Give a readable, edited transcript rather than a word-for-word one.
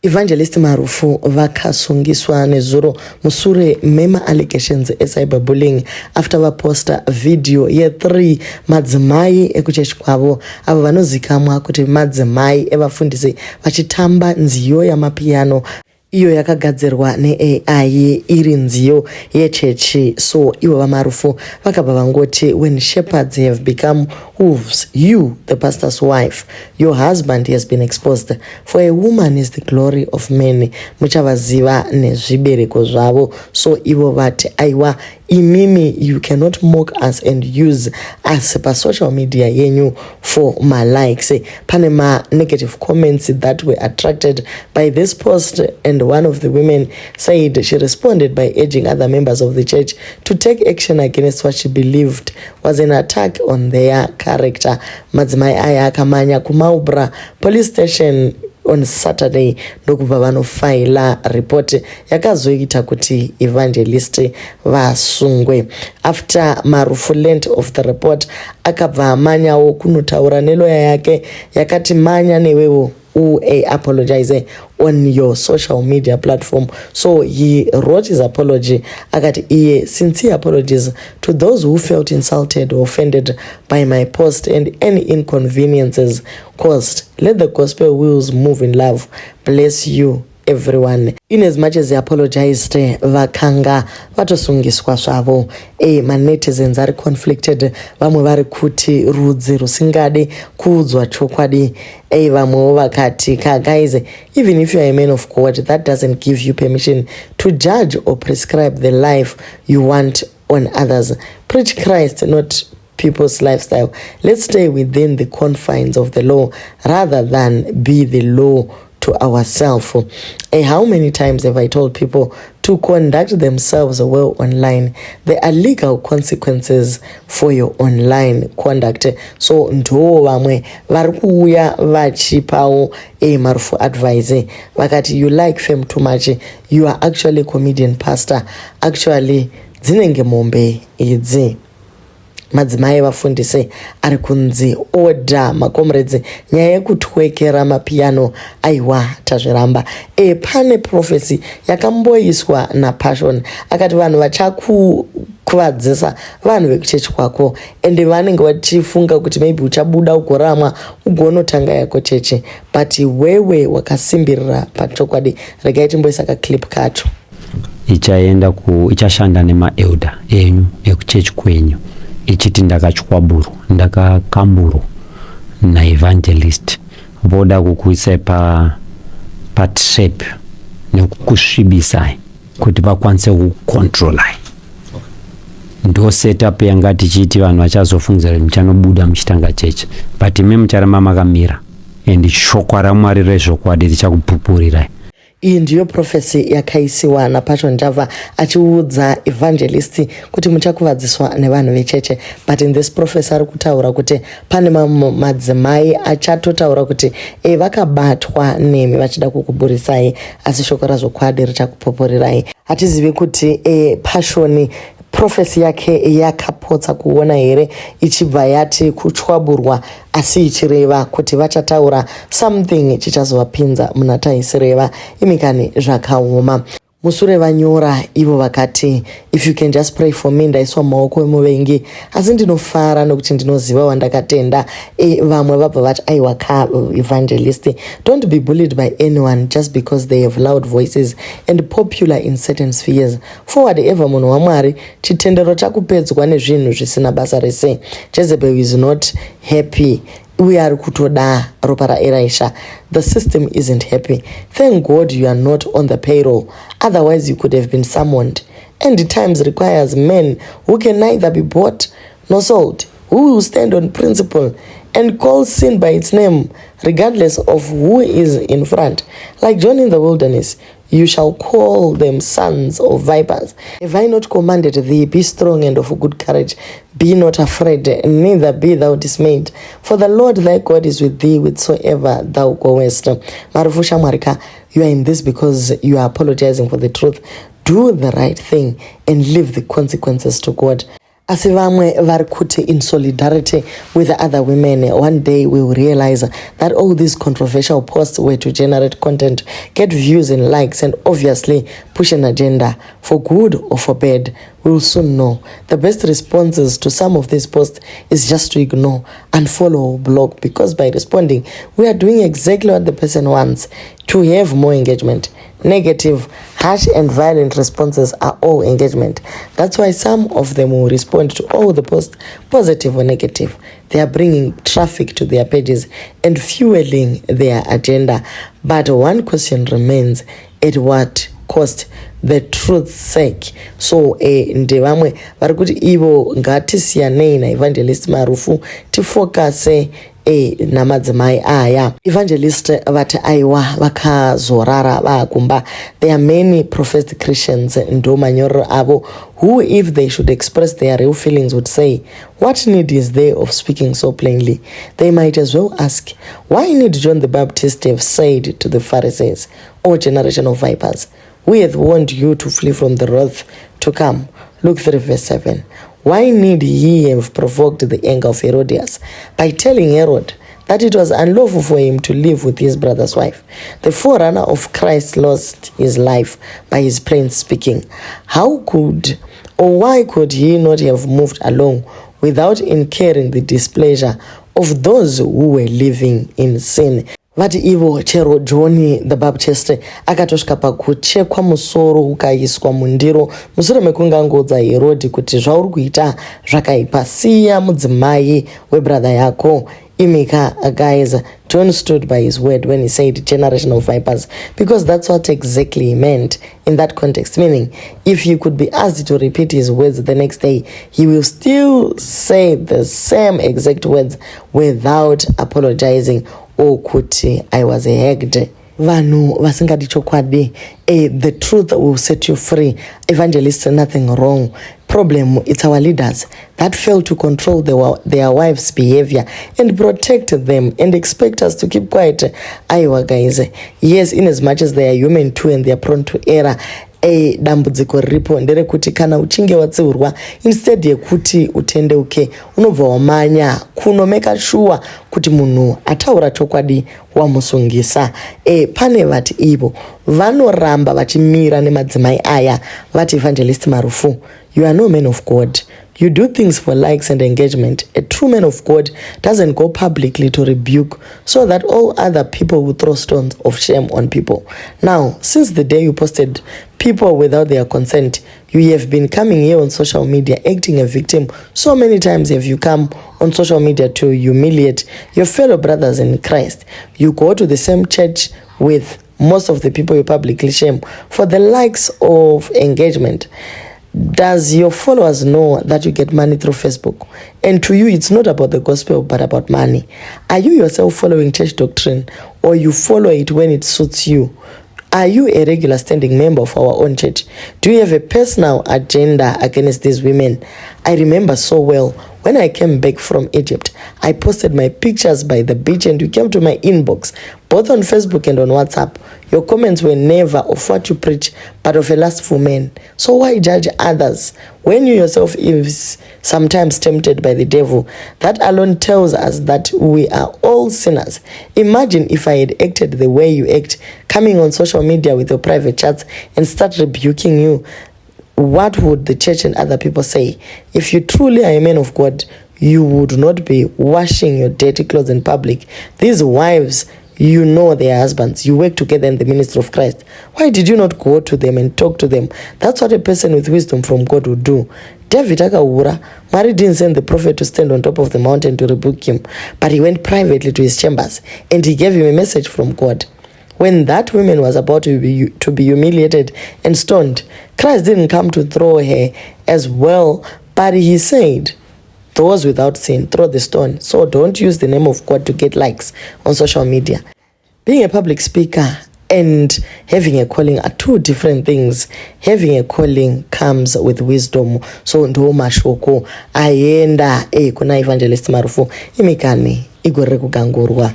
Evangelist Marufu vakasungiswa nezuro musure mema allegations cyberbullying after vaposta video ye3 madzimai ekuchechi kwavo avo vanozikamwa kuti madzimai evafundisi vachitamba nziyo yamapiano iyo yakagadzirwa neAI iri nziyo yechechi. So ivo vaMarufu vakabva vangoti, when shepherds have become wolves, you, the pastor's wife, your husband has been exposed. For a woman is the glory of men. Muchavaziva nezvibereko zvavo. So ivo vati, aiwa, imimi, you cannot mock us and use us pa social media yenyu for my likes. Panema negative comments that were attracted by this post, and one of the women said she responded by urging other members of the church to take action against what she believed was an attack on their character. Madzimai aya akamanya kuMaubra police station on Saturday ndokubva vanofaila report yakazoita kuti evangelist vasungwe. After Marufu learned of the report, akabva amanyawo kunotaura neloya yake yakati manya newewo apologize on your social media platform. So he wrote his apology. Akati sincere apologies to those who felt insulted or offended by my post and any inconveniences caused. Let the gospel wheels move in love. Bless you, everyone. In as much as they apologized, vakanga vatosungiswa zvavo. Manetizens are conflicted. Vamwe vari kuti rudzi rusingade kuudzwa chokwadi. Vamwe vakati, guys, even if you are a man of God, that doesn't give you permission to judge or prescribe the life you want on others. Preach Christ, not people's lifestyle. Let's stay within the confines of the law rather than be the law to ourselves. How many times have I told people to conduct themselves well online? There are legal consequences for your online conduct. So ndo vamwe vari kuuya vachipawo Marufu advice vakati, you like fame too much, you are actually a comedian pastor. Actually dzinenge mombe idzi. Madzimai vafundise ari kunzi order makomrades nyaya yekutwekera mapiano aiwa tazviramba. Pane prophecy yakamboiswa naPassion akati vanhu vachakuvadzisa vanhu vekuchechi kwako ende vanenge vachifunga kuti maybe uchabuda ugoramwa ugonotanga yako chechi, but wewe wakasimbirira pachokwadi. Regai timboisa clip kacho. Ichashanda nemaelder enyu ekuchechi kwenyu ichiti ndakachwaburu ndakakamburu naevangelist voda kukuisa patrap nekukusvibisai kuti vakwanise kucontrolai. Ndo setup yanga tichiti vanhu vachazofungidzira muchanobuda muchitanga chechi, but ime mucharamba makamira and shoko raMwari rezvokwadi richakupupurirai. Iyi ndiyo prophecy yakaisiwa naPassion Java achiudza evangelist kuti muchakuvadziswa nevanhu vecheche. But in this prophecy ari kutaura kuti pane madzimai achatotaura kuti vakabatwa nemi vachida kukuburisai, asi shoko razvokwadi richakupupurirai. Hatizivi kuti Passion prophecy yake yakapotsa kuona here ichibva yati kuchwaburwa, asi ichireva kuti vachataura something chichazovapinza muna taisireva imikani zvakaoma. Musure vanyora ivo vakati, if you can just pray for me, ndaiswa maoko emuvengi asi ndinofara nokuti ndinoziva wandakatenda. Vamwe vabva vati aiwa evangelist, don't be bullied by anyone just because they have loud voices and popular in certain spheres. Forward ever munhu waMwari chitendero chakupedzwa nezvinhu zvisina basa rese. Jezebel is not happy. We are kutoda ropa raElisha. The system isn't happy. Thank God you are not on the payroll. Otherwise you could have been summoned. And the times requires men who can neither be bought nor sold, who will stand on principle and call sin by its name, regardless of who is in front. Like John in the wilderness, you shall call them sons of vipers. Have I not commanded thee, be strong and of good courage, be not afraid, neither be thou dismayed, for the Lord thy God is with thee whithersoever thou goest. Marufu Shamwarika, you are in this because you are apologizing for the truth. Do the right thing and leave the consequences to God. Asi vamwe vari kuti in solidarity with the other women, one day we will realize that all these controversial posts were to generate content, get views and likes, and obviously push an agenda for good or for bad. We will soon know. The best responses to some of these posts is just to ignore, unfollow, or block, because by responding, we are doing exactly what the person wants, to have more engagement. Negative, harsh and violent responses are all engagement. That's why some of them will respond to all the posts, positive or negative. They are bringing traffic to their pages and fueling their agenda. But one question remains, at what cost? The truth's sake. So ndevamwe vari kuti ivo ngatisiyanei naEvangelist Marufu tifokase namadzimai aya. Evangelist vati aiwa vakazorara vakumba. There are many professed Christians ndo manyorero avo who, if they should express their real feelings, would say, what need is there of speaking so plainly? They might as well ask, why need John the Baptist have said to the Pharisees, O generation of vipers, we have warned you to flee from the wrath to come. Luke 3 verse 7. Why need he have provoked the anger of Herodias by telling Herod that it was unlawful for him to live with his brother's wife? The forerunner of Christ lost his life by his plain speaking. How could or why could he not have moved along without incurring the displeasure of those who were living in sin? Vati ivo chero John the Baptist akatosvika pakuchekwa musoro ukaiswa mundiro mushure mekunge angoudza Herodi kuti zvauri kuita zvakaipa, siya mudzimai webrother yako. Imika, guys, John stood by his word when he said generation of vipers, because that's what exactly he meant in that context. Meaning, if he could be asked to repeat his words the next day, he will still say the same exact words without apologizing or kuti I was hacked. Vanhu vasingadi chokwadi, the truth will set you free. Evangelist, nothing wrong. Problem, it's our leaders that fail to control their wives' behavior and protect them and expect us to keep quiet. Aiwa guys, yes, in as much as they are human too and they are prone to error, dambudziko riripo nderekuti kana uchinge watsiurwa, instead yekuti utendeuke, unobva wamanya kunomeka sure kuti munhu ataura chokwadi wamusungisa. Pane vati ivo vanoramba vachimira nemadzimai aya. Vati Evangelist Marufu, you are no man of God. You do things for likes and engagement. A true man of God doesn't go publicly to rebuke so that all other people will throw stones of shame on people. Now, since the day you posted people without their consent, you have been coming here on social media acting a victim. So many times have you come on social media to humiliate your fellow brothers in Christ. You go to the same church with most of the people you publicly shame for the likes of engagement. Does your followers know that you get money through Facebook? And to you, it's not about the gospel, but about money. Are you yourself following church doctrine, or you follow it when it suits you? Are you a regular standing member of our own church? Do you have a personal agenda against these women? I remember so well when I came back from Egypt, I posted my pictures by the beach and you came to my inbox, both on Facebook and on WhatsApp. Your comments were never of what you preach, but of a lustful man. So why judge others when you yourself is sometimes tempted by the devil? That alone tells us that we are all sinners. Imagine if I had acted the way you act, coming on social media with your private chats and start rebuking you. What would the church and other people say? If you truly are a man of God, you would not be washing your dirty clothes in public. These wives, you know their husbands. You work together in the ministry of Christ. Why did you not go to them and talk to them? That's what a person with wisdom from God would do. David akawura, Mary didn't send the prophet to stand on top of the mountain to rebuke him, but he went privately to his chambers and he gave him a message from God. When that woman was about to be humiliated and stoned, Christ didn't come to throw her as well, but he said, those without sin, throw the stone. So don't use the name of God to get likes on social media. Being a public speaker and having a calling are two different things. Having a calling comes with wisdom. So ndo mashoko ayenda kuna Evangelist Marufu imikani igore kugangurwa.